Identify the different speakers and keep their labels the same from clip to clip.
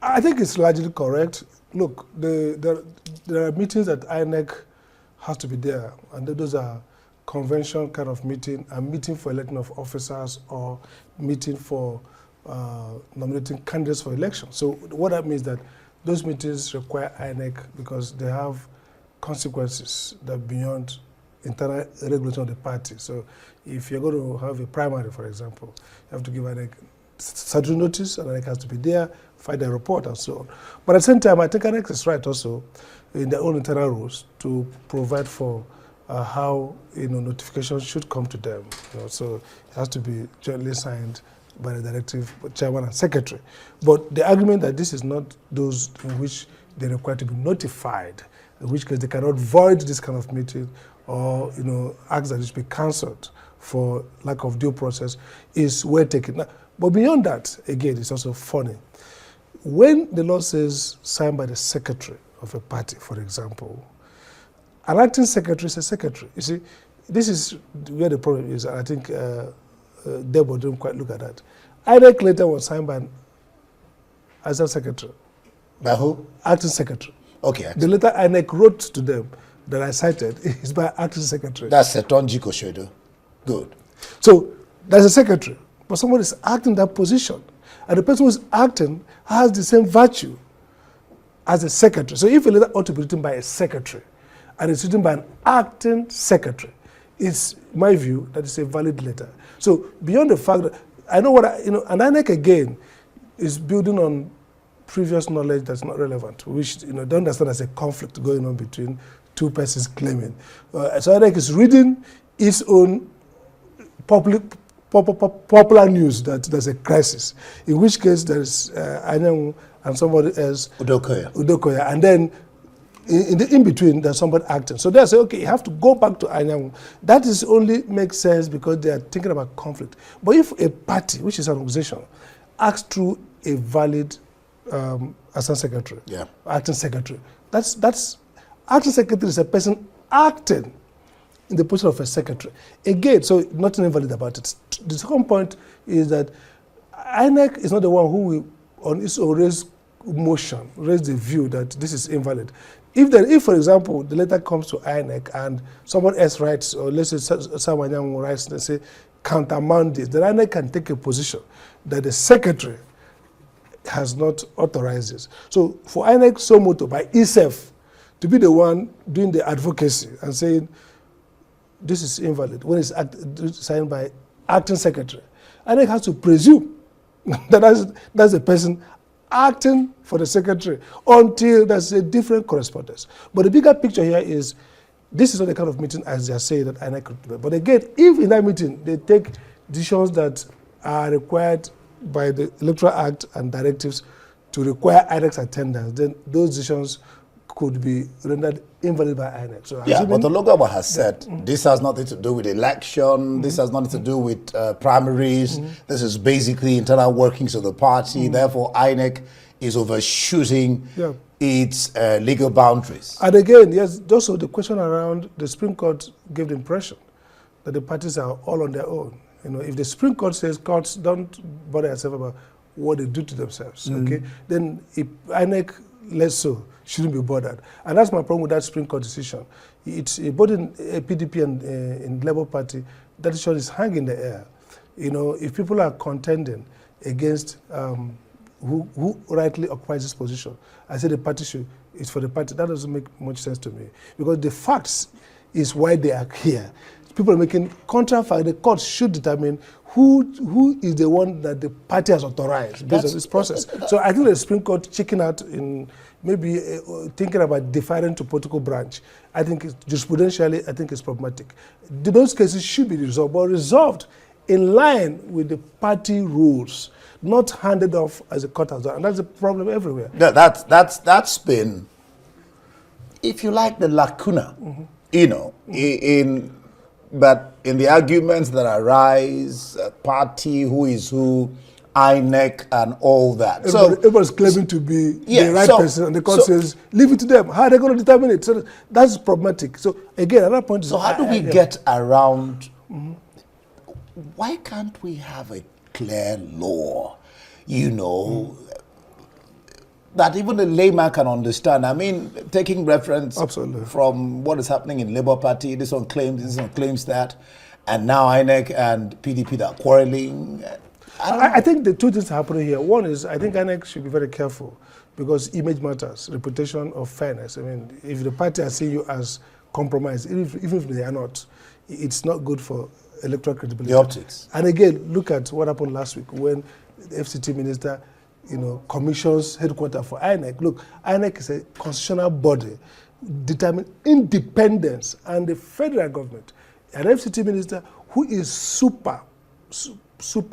Speaker 1: I think it's largely correct. Look, there are meetings that INEC has to be there, and those are convention kind of meeting, a meeting for electing of officers or meeting for nominating candidates for election. So what that means that those meetings require INEC because they have consequences that are beyond internal regulation of the party. So if you're going to have a primary, for example, you have to give INEC statutory notice, and INEC has to be there, file a report, and so on. But at the same time, I think INEC is right also in their own internal rules to provide for how notifications should come to them. So it has to be jointly signed by the directive chairman and secretary. But the argument that this is not those in which they require to be notified, in which case they cannot void this kind of meeting or ask that it should be cancelled for lack of due process, is well taken. Now, but beyond that, again, it's also funny. When the law says signed by the secretary of a party, for example, an acting secretary is a secretary. You see, this is where the problem is. I think Debo didn't quite look at that. INEC later was signed by an assistant secretary.
Speaker 2: By who?
Speaker 1: Acting secretary.
Speaker 2: Okay.
Speaker 1: The letter INEC wrote to them that I cited is by acting secretary.
Speaker 2: That's Setonji Koshodo. Good.
Speaker 1: So there's a secretary, but someone is acting that position. And the person who's acting has the same virtue as a secretary. So if a letter ought to be written by a secretary, and it's written by an acting secretary, it's my view that it's a valid letter. So beyond the fact that I know what and INEC again is building on previous knowledge that's not relevant, which don't understand as a conflict going on between two persons claiming. So INEC is reading its own popular news that there's a crisis, in which case there's Anyanwu and somebody else, Udokoya, and then in between there's somebody acting. So they say, okay, you have to go back to Anyanwu. That is only makes sense because they are thinking about conflict. But if a party, which is an organization, acts through a valid assistant secretary, acting secretary, that's acting secretary is a person acting in the position of a secretary. Again, so nothing invalid about it. The second point is that INEC is not the one who will, on its own, raise the view that this is invalid. If, for example, the letter comes to INEC and someone else writes, or let's say someone young writes and say, countermand this, then INEC can take a position that the secretary has not authorized this. So for INEC Somoto, by itself, to be the one doing the advocacy and saying, this is invalid, when it's signed by acting secretary, INEC has to presume that that's the person acting for the secretary until there's a different correspondence. But the bigger picture here is, this is not the kind of meeting as they are saying that INEC could do. But again, if in that meeting they take decisions that are required by the Electoral Act and directives to require INEC's attendance, then those decisions could be rendered invalid by INEC. So
Speaker 2: but the local has said this has nothing to do with election, this has nothing to do with primaries, this is basically internal workings of the party, therefore INEC is overshooting its legal boundaries.
Speaker 1: And again, yes, also the question around the Supreme Court gave the impression that the parties are all on their own. If the Supreme Court says courts don't bother yourself about what they do to themselves, okay, then if INEC less so shouldn't be bothered. And that's my problem with that Supreme Court decision. It's both in PDP and in Labour Party, that decision is hanging in the air. If people are contending against who rightly occupies this position, I say the party it's for the party. That doesn't make much sense to me. Because the facts is why they are here. People are making contract. The court should determine who is the one that the party has authorized based on this process. So I think the Supreme Court checking out in maybe thinking about deferring to political branch. I think jurisprudentially, I think it's problematic. Those cases should be resolved, but resolved in line with the party rules, not handed off as a court has done. And that's a problem everywhere.
Speaker 2: That's been, if you like, the lacuna, but in the arguments that arise, party, who is who, INEC, and all that.
Speaker 1: Everybody's claiming to be the right person, and the court says, leave it to them. How are they going to determine it? So that's problematic. So again, another point is...
Speaker 2: So how do we get around... Why can't we have a clear law? that even a layman can understand. I mean, taking reference
Speaker 1: Absolutely.
Speaker 2: from what is happening in Labour Party, this one claims that, and now INEC and PDP that are quarreling.
Speaker 1: I think the two things happening here. One is, I think INEC should be very careful because image matters, reputation of fairness. I mean, if the party are seeing you as compromised, even if they are not, it's not good for electoral credibility.
Speaker 2: The optics.
Speaker 1: And again, look at what happened last week when the FCT minister, commissions headquarters for INEC. Look, INEC is a constitutional body determined independence, and the federal government, an FCT minister who is super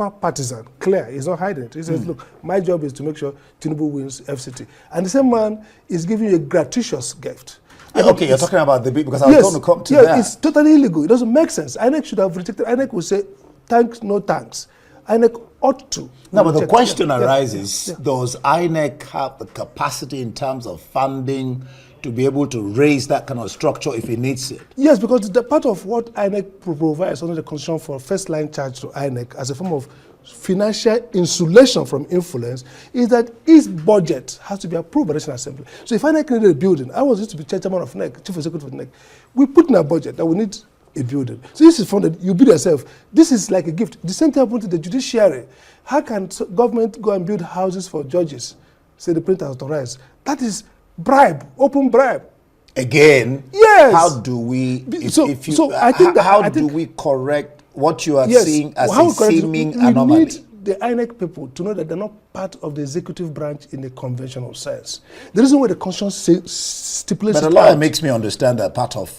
Speaker 1: partisan, clear, he's not hiding it. He says, look, my job is to make sure Tinubu wins FCT. And the same man is giving you a gratuitous gift.
Speaker 2: Yeah, okay, you're talking about the bit because I was going to come to that.
Speaker 1: It's totally illegal. It doesn't make sense. INEC should have rejected. INEC will say, thanks, no thanks. INEC ought to.
Speaker 2: No, but the question arises, does INEC have the capacity in terms of funding to be able to raise that kind of structure if it needs it?
Speaker 1: Yes, because the part of what INEC provides under the Constitution for first-line charge to INEC as a form of financial insulation from influence is that its budget has to be approved by the National Assembly. So if INEC needed a building, I was used to be chairman of NEC, chief executive of NEC, we put in our budget that we need a building. So this is funded, you build yourself. This is like a gift. The same thing happened to the judiciary. How can government go and build houses for judges? Say the printer authorized. That is bribe, open bribe.
Speaker 2: Again,
Speaker 1: yes.
Speaker 2: How do we,
Speaker 1: how
Speaker 2: do we correct what you are seeing as a seeming anomaly?
Speaker 1: We need the INEC people to know that they're not part of the executive branch in the conventional sense. The reason why the Constitution stipulates...
Speaker 2: But a lot makes me understand that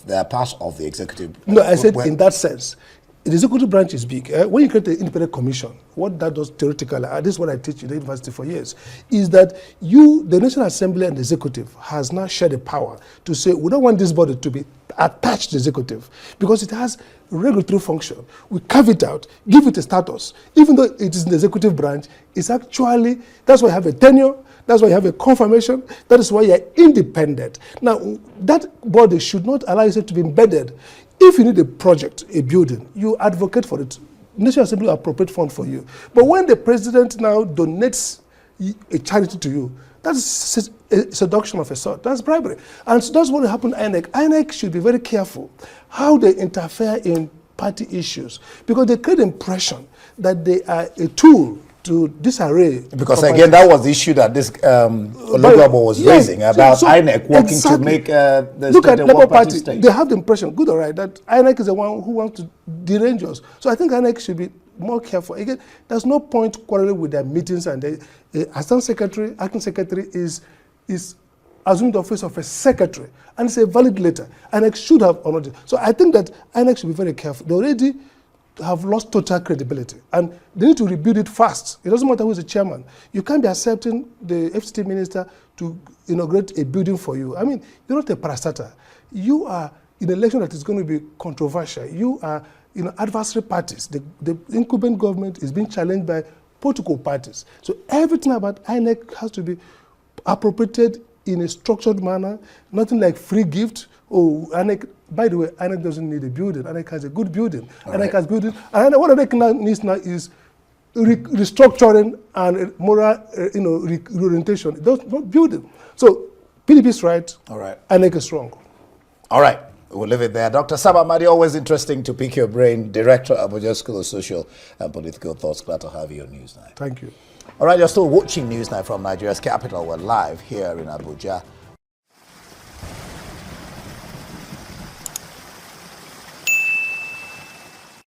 Speaker 2: they are part of the executive.
Speaker 1: No, I said in that sense. The executive branch is big. When you create the independent commission, what that does theoretically, this is what I teach in the university for years, is that the National Assembly and the executive has now shared the power to say, we don't want this body to be attached to the executive because it has regulatory function. We carve it out, give it a status. Even though it is in the executive branch, it's actually, that's why you have a tenure, that's why you have a confirmation, that is why you're independent. Now, that body should not allow itself to be embedded. If you need a project, a building, you advocate for it. National Assembly will appropriate fund for you. But when the president now donates a charity to you, that's a seduction of a sort. That's bribery. And so that's what happened to INEC. INEC should be very careful how they interfere in party issues because they create the impression that they are a tool to disarray. Because
Speaker 2: again, that was the issue that this Olugabo was raising about INEC working to make the
Speaker 1: look at Labour Party.
Speaker 2: State.
Speaker 1: They have the impression, good or right, that INEC is the one who wants to derange us. So I think INEC should be more careful. Again, there's no point quarreling with their meetings, and the assistant secretary, acting secretary is assumed the office of a secretary, and it's a valid letter. INEC should have honored it. So I think that INEC should be very careful. They already have lost total credibility, and they need to rebuild it fast. It doesn't matter who is the chairman. You can't be accepting the FCT minister to inaugurate a building for you. I mean, you're not a parastatal. You are in an election that is going to be controversial. You are adversary parties. The incumbent government is being challenged by political parties. So everything about INEC has to be appropriated in a structured manner, nothing like free gift. Oh, INEC, by the way, INEC doesn't need a building. INEC has a good building. INEC has building. And what INEC needs now is restructuring and moral reorientation. It does not building. So PDP is right.
Speaker 2: All right.
Speaker 1: INEC is wrong.
Speaker 2: All right. We'll leave it there. Dr. Sam Amadi, always interesting to pick your brain. Director, Abuja School of Social and Political Thoughts. Glad to have you on Newsnight.
Speaker 1: Thank you.
Speaker 2: All right, you're still watching Newsnight from Nigeria's capital. We're live here in Abuja.